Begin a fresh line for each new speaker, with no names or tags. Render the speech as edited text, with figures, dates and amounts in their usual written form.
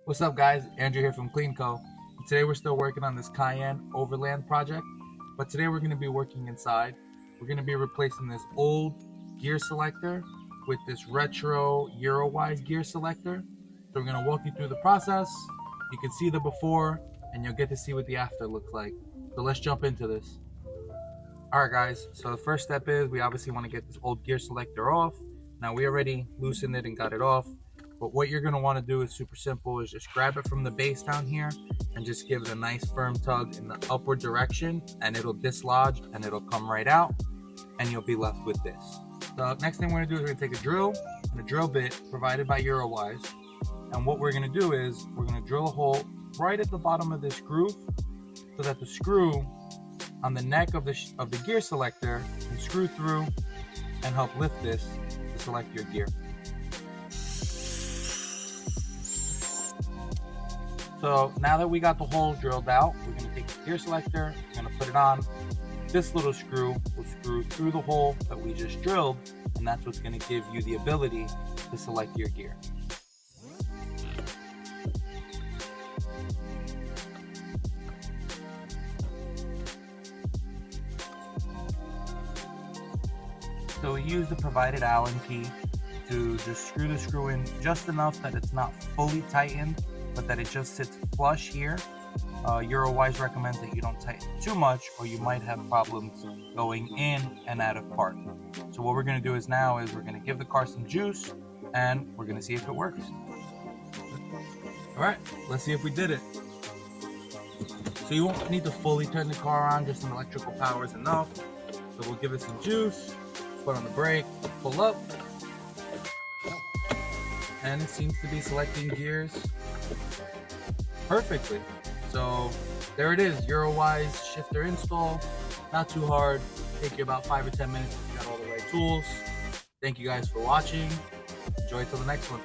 What's up, guys? Andrew here from CleanCo. Today we're still working on this Cayenne overland project, but today we're going to be working inside. We're going to be replacing this old gear selector with this retro Euro-wise gear selector. So we're going to walk you through the process. You can see the before and you'll get to see what the after looks like. So let's jump into this. Alright guys, so the first step is we obviously want to get this old gear selector off. Now we already loosened it and got it off. But what you're going to want to do is super simple, is just grab it from the base down here and just give it a nice firm tug in the upward direction, and it'll dislodge and it'll come right out and you'll be left with this. The next thing we're going to do is we're going to take a drill and a drill bit provided by Eurowise, and what we're going to do is we're going to drill a hole right at the bottom of this groove so that the screw on the neck of the gear selector can screw through and help lift this to select your gear. So now that we got the hole drilled out, we're going to take the gear selector, we're going to put it on. This little screw will screw through the hole that we just drilled, and that's what's going to give you the ability to select your gear. So we use the provided Allen key to just screw the screw in just enough that it's not fully tightened, but that it just sits flush here. Eurowise recommends that you don't tighten too much or you might have problems going in and out of part. So what we're going to do is we're going to give the car some juice and we're going to see if it works. Alright, let's see if we did it. So you won't need to fully turn the car on, just some electrical power is enough. So we'll give it some juice, put on the brake, pull up, and it seems to be selecting gears perfectly. So there it is, Eurowise shifter install. Not too hard, take you about 5 or 10 minutes if you got all the right tools. Thank you guys for watching. Enjoy till the next one.